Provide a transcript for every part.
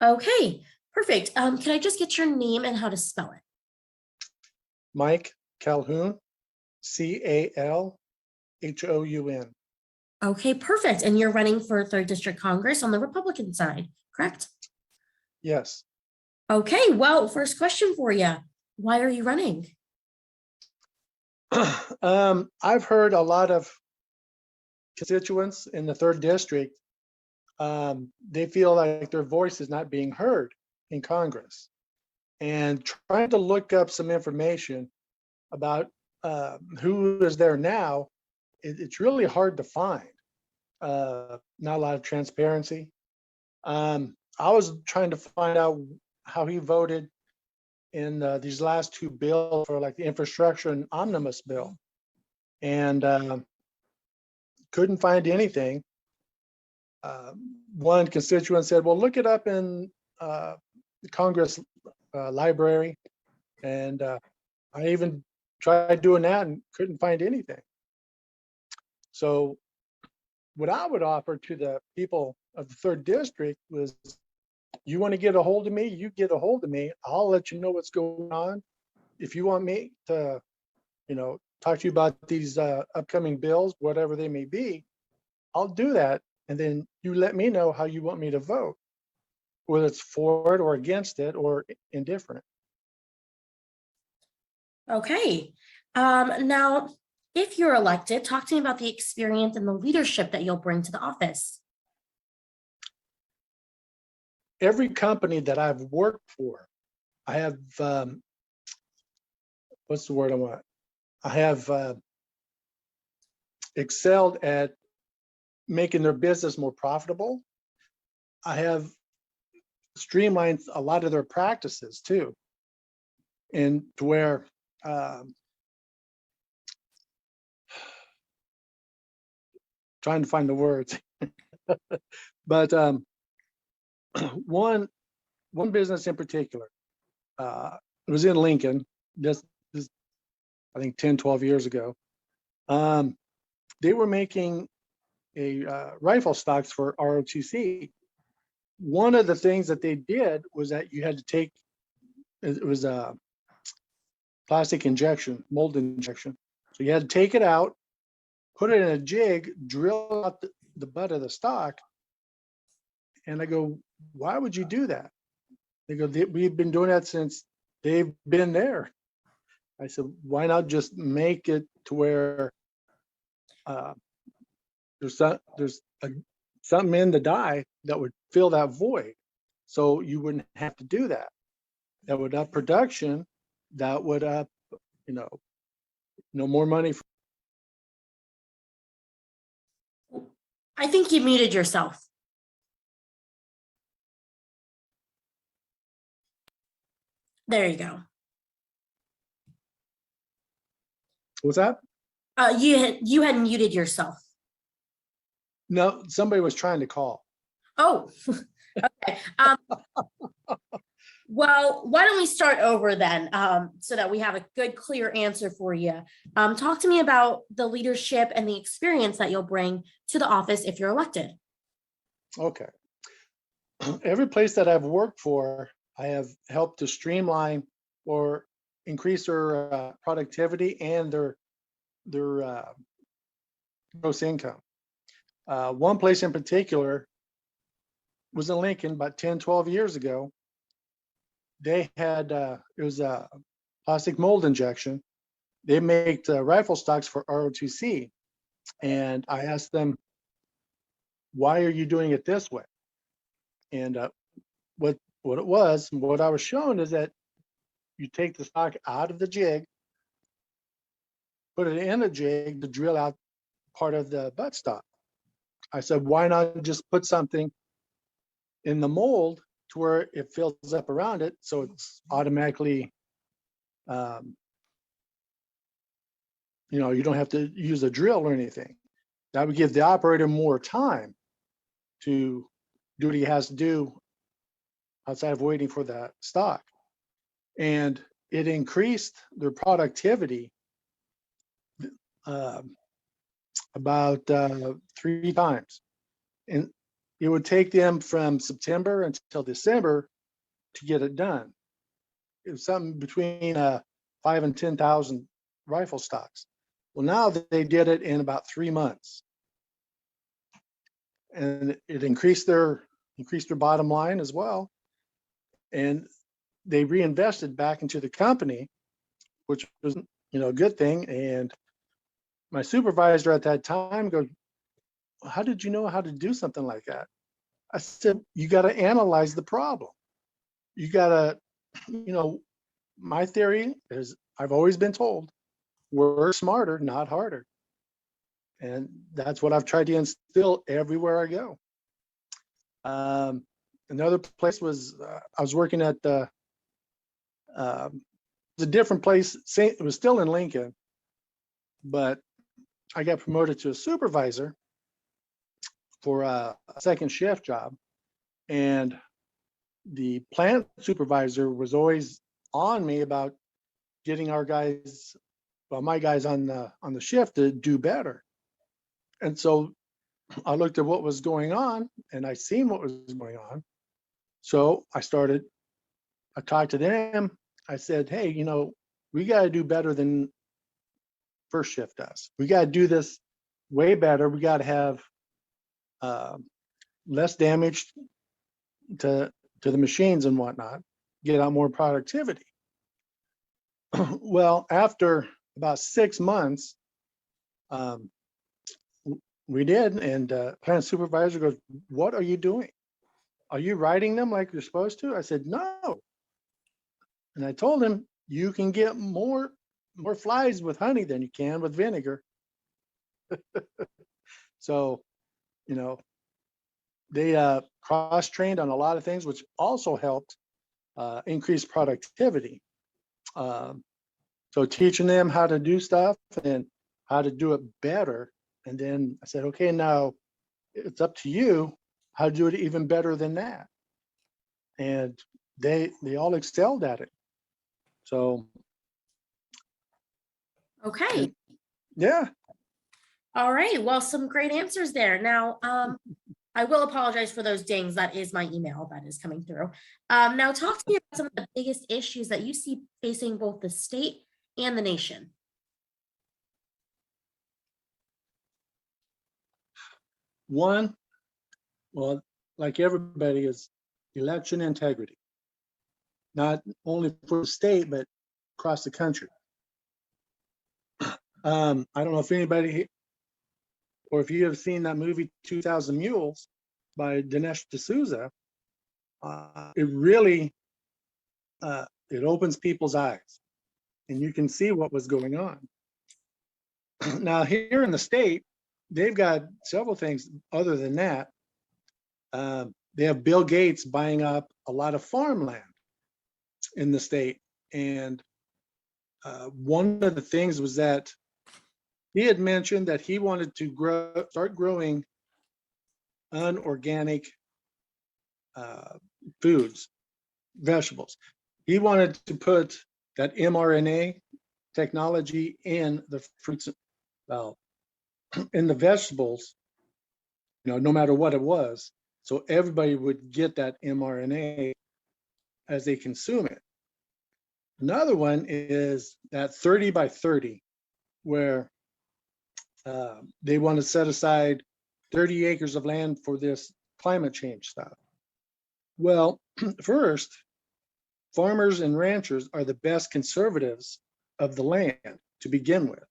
Okay, perfect. Can I just get your name and how to spell it? Mike Calhoun, Calhoun. Okay, perfect. And you're running for third district Congress on the Republican side, correct? Yes. Okay, well, first question for you. Why are you running? I've heard a lot of constituents in the third district. They feel like their voice is not being heard in Congress. And trying to look up some information about who is there now, it's really hard to find. Not a lot of transparency. I was trying to find out how he voted in these last two bills for like the infrastructure and omnibus bill, and couldn't find anything. One constituent said, "Well, look it up in the Congress library," and I even tried doing that and couldn't find anything. So, what I would offer to the people of the third district was, you want to get a hold of me, you get a hold of me. I'll let you know what's going on. If you want me to, talk to you about these upcoming bills, whatever they may be, I'll do that. And then you let me know how you want me to vote, whether it's for it or against it or indifferent. Okay. Now, if you're elected, talk to me about the experience and the leadership that you'll bring to the office. Every company that I've worked for, I have, what's the word I want? I have excelled at making their business more profitable. I have streamlined a lot of their practices too, and to where trying to find the words, but one business in particular, it was in Lincoln, just I think 10, 12 years ago. They were making a rifle stocks for ROTC. One of the things that they did was that you had to take, it was a plastic injection, mold injection. So you had to take it out, put it in a jig, drill out the butt of the stock. And I go, why would you do that? They go, we've been doing that since they've been there. I said, why not just make it to where there's something in the die that would fill that void, so you wouldn't have to do that. That would up production. That would up, more money. I think you muted yourself. There you go. What's that? You had muted yourself. No, somebody was trying to call. Oh, okay. Well, why don't we start over then, so that we have a good, clear answer for you. Talk to me about the leadership and the experience that you'll bring to the office if you're elected. Okay. Every place that I've worked for, I have helped to streamline or increase their productivity and their gross income. One place in particular was in Lincoln about 10, 12 years ago. They had, it was a plastic mold injection. They make rifle stocks for ROTC. And I asked them, why are you doing it this way? And what it was, what I was shown is that you take the stock out of the jig, put it in a jig to drill out part of the buttstock. I said, why not just put something in the mold to where it fills up around it, so it's automatically, you don't have to use a drill or anything. That would give the operator more time to do what he has to do outside of waiting for that stock. And it increased their productivity about 3 times. And it would take them from September until December to get it done. It was something between 5 and 10,000 rifle stocks. Well, now they did it in about 3 months, and it increased their bottom line as well. And they reinvested back into the company, which was, a good thing. And my supervisor at that time goes, "How did you know how to do something like that?" I said, "You got to analyze the problem. You got to, my theory is I've always been told, work smarter, not harder." And that's what I've tried to instill everywhere I go. Another place was I was working at the a different place. It was still in Lincoln, but I got promoted to a supervisor for a second shift job, and the plant supervisor was always on me about getting our guys, well, my guys on the shift to do better. And so I looked at what was going on, and I seen what was going on. So I talked to them. I said, "Hey, we got to do better than first shift does. We got to do this way better. We got to have less damage to the machines and whatnot, get out more productivity." Well, after about 6 months, we did, and plant supervisor goes, "What are you doing? Are you riding them like you're supposed to?" I said, "No." And I told him, "You can get more flies with honey than you can with vinegar." So, they cross-trained on a lot of things, which also helped increase productivity. So teaching them how to do stuff and how to do it better. And then I said, "Okay, now it's up to you how to do it even better than that." And they all excelled at it. So, Okay. yeah. All right. Well, some great answers there. Now, I will apologize for those dings. That is my email that is coming through. Now, talk to me about some of the biggest issues that you see facing both the state and the nation. One, well, like everybody, is election integrity, not only for the state, but across the country. I don't know if anybody, or if you have seen that movie 2000 Mules by Dinesh D'Souza. It really, it opens people's eyes, and you can see what was going on. Now, here in the state, they've got several things other than that. They have Bill Gates buying up a lot of farmland in the state. And one of the things was that he had mentioned that he wanted to start growing unorganic foods, vegetables. He wanted to put that mRNA technology in the fruits, well, in the vegetables, no matter what it was. So everybody would get that mRNA as they consume it. Another one is that 30 by 30, where they want to set aside 30 acres of land for this climate change stuff. Well, first, farmers and ranchers are the best conservatives of the land to begin with.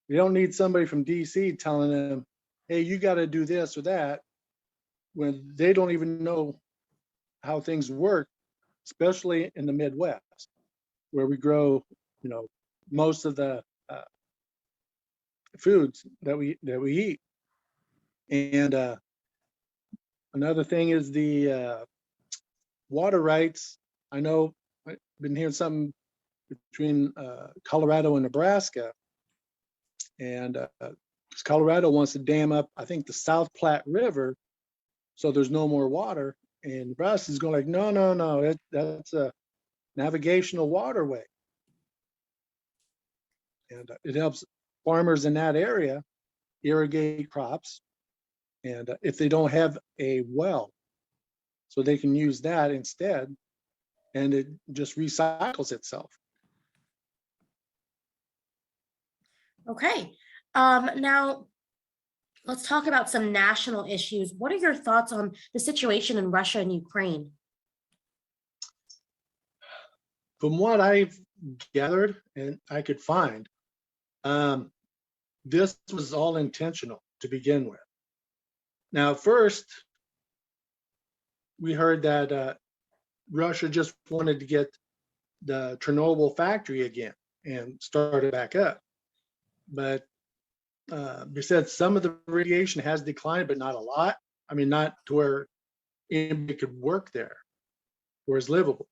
You don't need somebody from DC telling them, "Hey, you got to do this or that," when they don't even know how things work, especially in the Midwest, where we grow, most of the foods that we eat. And another thing is the water rights. I know I've been hearing something between Colorado and Nebraska, and Colorado wants to dam up, I think, the South Platte River, so there's no more water. And Nebraska is going like, no, that's a navigational waterway, and it helps farmers in that area irrigate crops. And if they don't have a well, so they can use that instead, and it just recycles itself. Okay. Now let's talk about some national issues. What are your thoughts on the situation in Russia and Ukraine? From what I've gathered and I could find, this was all intentional to begin with. Now, first, we heard that Russia just wanted to get the Chernobyl factory again and start it back up. But they said some of the radiation has declined, but not a lot. I mean, not to where anybody could work there or is livable.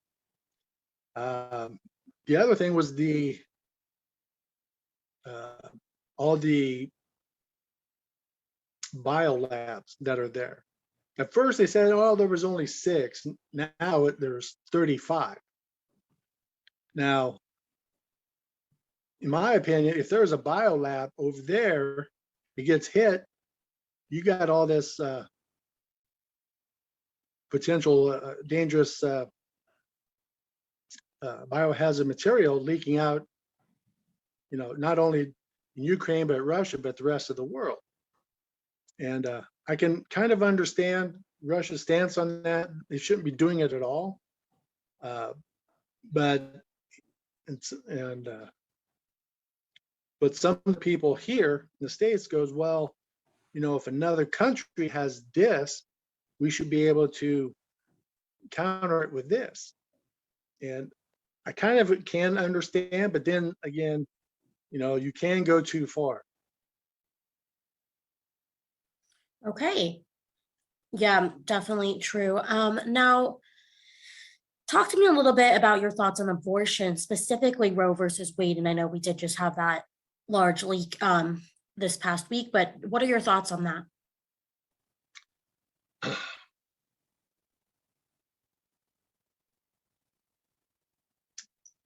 The other thing was the all the biolabs that are there. At first, they said, "Oh, there was only 6." Now there's 35. Now, in my opinion, if there's a biolab over there, it gets hit, you got all this potential dangerous biohazard material leaking out, not only in Ukraine, but Russia, but the rest of the world. And I can kind of understand Russia's stance on that. They shouldn't be doing it at all. But but some people here in the States goes, well, if another country has this, we should be able to counter it with this. And I kind of can understand, but then again, you can go too far. Okay. Yeah, definitely true. Now talk to me a little bit about your thoughts on abortion, specifically Roe versus Wade. And I know we did just have that large leak this past week, but what are your thoughts on that?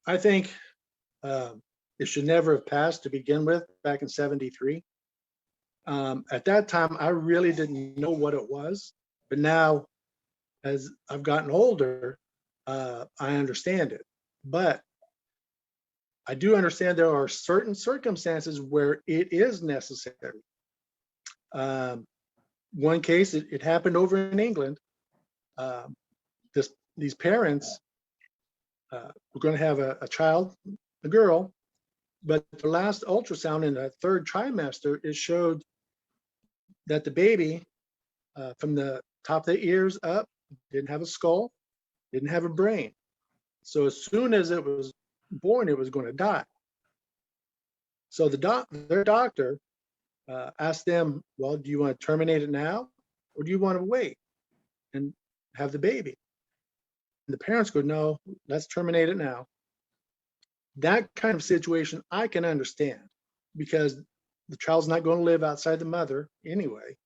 I think it should never have passed to begin with back in 73. At that time, I really didn't know what it was, but now as I've gotten older, I understand it. But I do understand there are certain circumstances where it is necessary. One case, it happened over in England. These parents were going to have a child, a girl, but the last ultrasound in the 3rd trimester, it showed that the baby from the top of the ears up didn't have a skull, didn't have a brain. So as soon as it was born, it was going to die. So their doctor asked them, well, do you want to terminate it now, or do you want to wait and have the baby? And the parents go, no, let's terminate it now. That kind of situation I can understand, because the child's not going to live outside the mother anyway.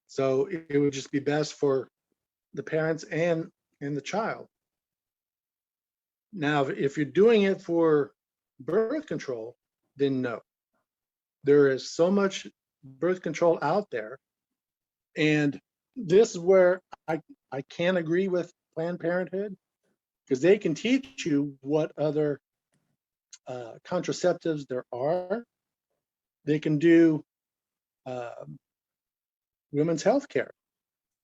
So it would just be best for the parents and the child. Now, if you're doing it for birth control, then no. There is so much birth control out there. And this is where I can agree with Planned Parenthood, because they can teach you what other contraceptives there are. They can do women's health care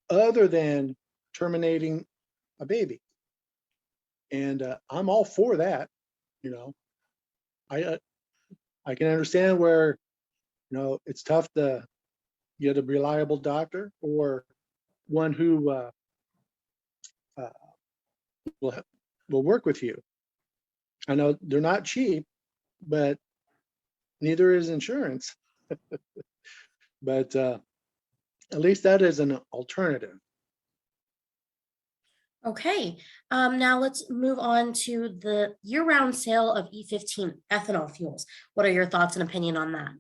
other than terminating a baby. And I'm all for that. I can understand where it's tough to get a reliable doctor or one who will work with you. I know they're not cheap, but neither is insurance. But at least that is an alternative. Okay, now let's move on to the year-round sale of E15 ethanol fuels. What are your thoughts and opinion on that?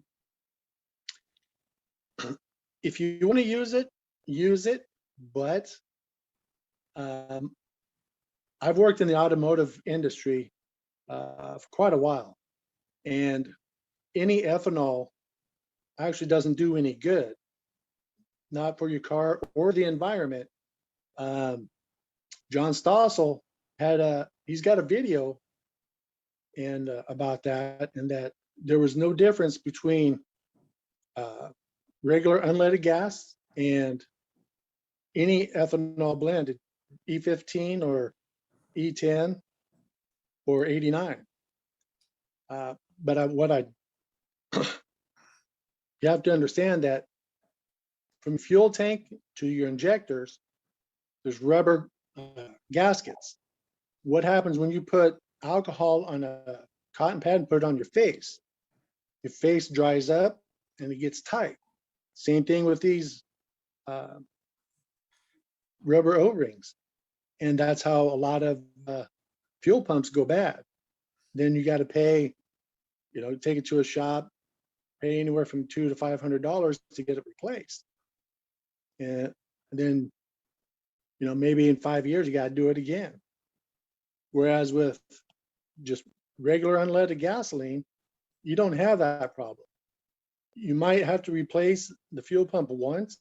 If you want to use it, but I've worked in the automotive industry for quite a while, and any ethanol actually doesn't do any good. not for your car or the environment. John Stossel he's got a video and about that, and that there was no difference between regular unleaded gas and any ethanol blended, E15 or E10 or 89. But you have to understand that from fuel tank to your injectors, there's rubber gaskets. What happens when you put alcohol on a cotton pad and put it on your face? Your face dries up and it gets tight. Same thing with these rubber O-rings. And that's how a lot of fuel pumps go bad. Then you got to pay, take it to a shop, pay anywhere from $200 to $500 to get it replaced. And then, maybe in 5 years, you got to do it again. Whereas with just regular unleaded gasoline, you don't have that problem. You might have to replace the fuel pump once,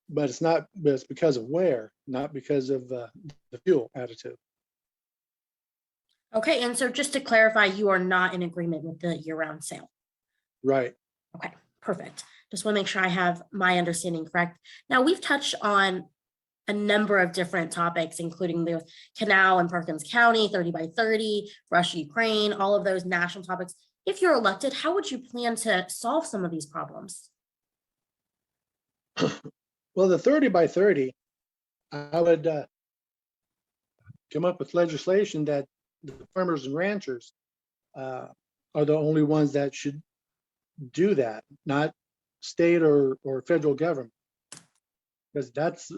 but it's because of wear, not because of the fuel additive. Okay, and so just to clarify, you are not in agreement with the year-round sale. Right. Okay, perfect. Just want to make sure I have my understanding correct. Now, we've touched on a number of different topics, including the canal in Perkins County, 30 by 30, Russia, Ukraine, all of those national topics. If you're elected, how would you plan to solve some of these problems? Well, the 30 by 30, I would come up with legislation that the farmers and ranchers are the only ones that should do that, not state or federal government. Because that's,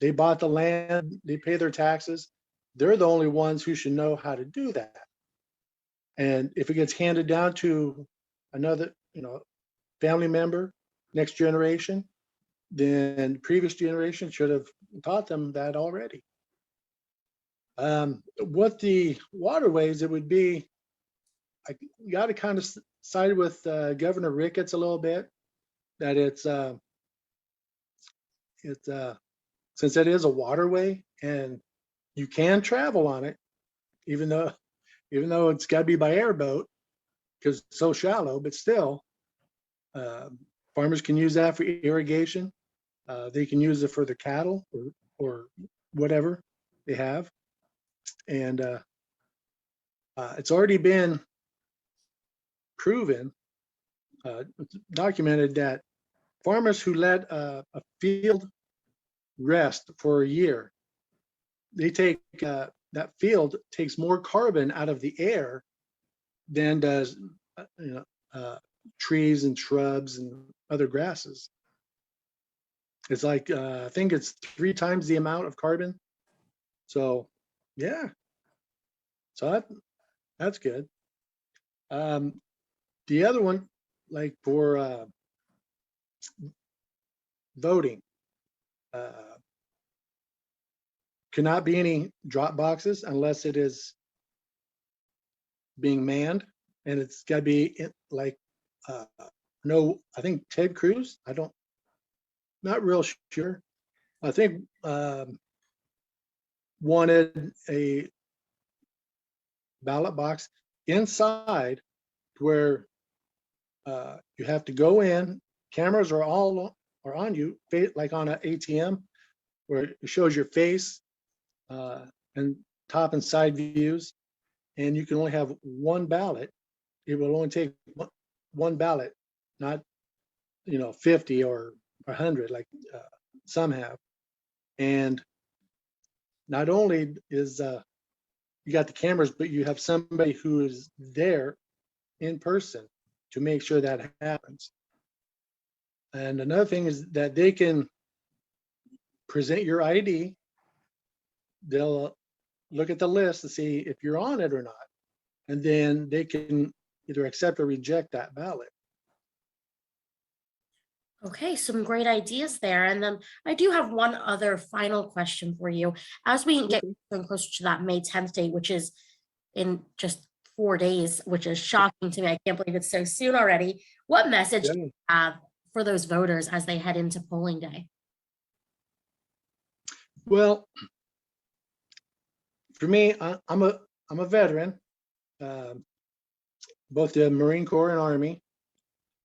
they bought the land, they pay their taxes. They're the only ones who should know how to do that. And if it gets handed down to another, family member, next generation, then previous generation should have taught them that already. What the waterways, it would be, I got to kind of side with Governor Ricketts a little bit, that it's since it is a waterway and you can travel on it, even though it's got to be by airboat because it's so shallow, but still, farmers can use that for irrigation. They can use it for their cattle or whatever they have. And it's already been proven, documented, that farmers who let a field rest for a year, they take that field takes more carbon out of the air than does trees and shrubs and other grasses. It's like I think it's 3 times the amount of carbon. So yeah, so that's good. The other one, like for voting, cannot be any drop boxes unless it is being manned, and it's got to be like no, I think Ted Cruz, not real sure. I think wanted a ballot box inside where you have to go in. Cameras are on you, like on an ATM, where it shows your face and top and side views, and you can only have one ballot. It will only take one ballot, not 50 or 100 like some have. And not only is you got the cameras, but you have somebody who is there in person to make sure that happens. And another thing is that they can present your ID. They'll look at the list to see if you're on it or not. And then they can either accept or reject that ballot. Okay, some great ideas there. And then I do have one other final question for you. As we get closer to that May 10th date, which is in just 4 days, which is shocking to me. I can't believe it's so soon already. What message do you have for those voters as they head into polling day? Well, for me, I'm a veteran, um, both the Marine Corps and Army.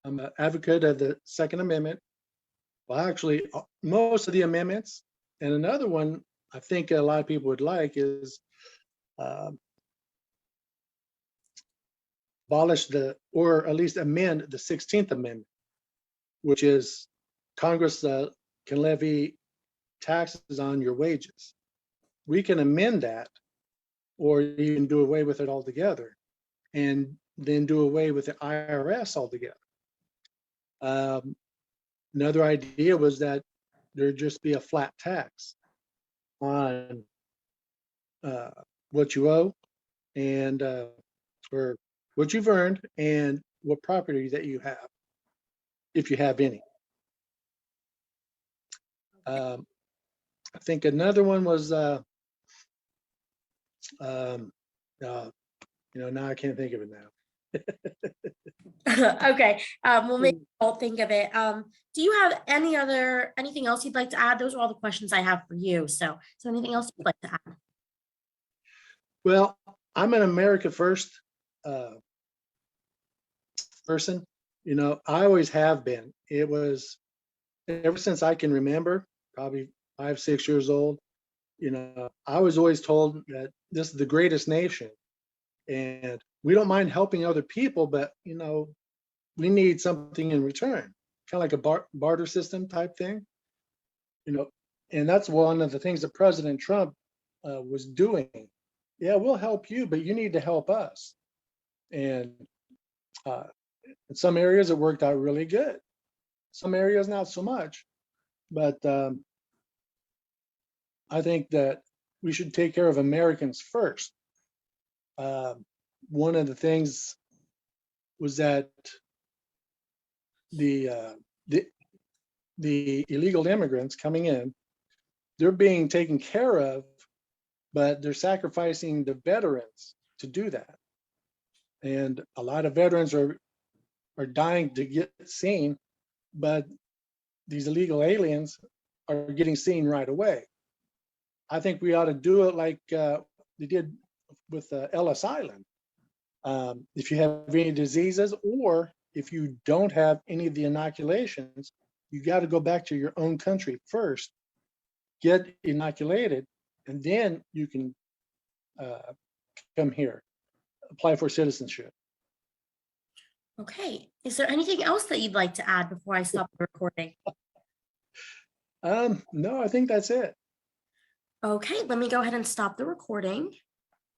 I'm an advocate of the Second Amendment. Well, actually, most of the amendments, and another one I think a lot of people would like is uh, abolish or at least amend the 16th Amendment, which is Congress can levy taxes on your wages. We can amend that, or you can do away with it altogether, and then do away with the IRS altogether. Another idea was that there'd just be a flat tax on what you owe and or what you've earned and what property that you have, if you have any. I think another one was now I can't think of it now. Okay, well, maybe I'll think of it. Do you have anything else you'd like to add? Those are all the questions I have for you. So anything else you'd like to add? Well, I'm an America First person. I always have been. It was ever since I can remember, probably 5, 6 years old. I was always told that this is the greatest nation, and we don't mind helping other people, but we need something in return, kind of like a barter system type thing. And that's one of the things that President Trump was doing. Yeah, we'll help you, but you need to help us. And in some areas, it worked out really good. Some areas, not so much. But I think that we should take care of Americans first. One of the things was that the illegal immigrants coming in, they're being taken care of, but they're sacrificing the veterans to do that. And a lot of veterans are dying to get seen, but these illegal aliens are getting seen right away. I think we ought to do it like they did with Ellis Island. If you have any diseases, or if you don't have any of the inoculations, you got to go back to your own country first, get inoculated, and then you can come here, apply for citizenship. Okay. Is there anything else that you'd like to add before I stop the recording? No, I think that's it. Okay, let me go ahead and stop the recording.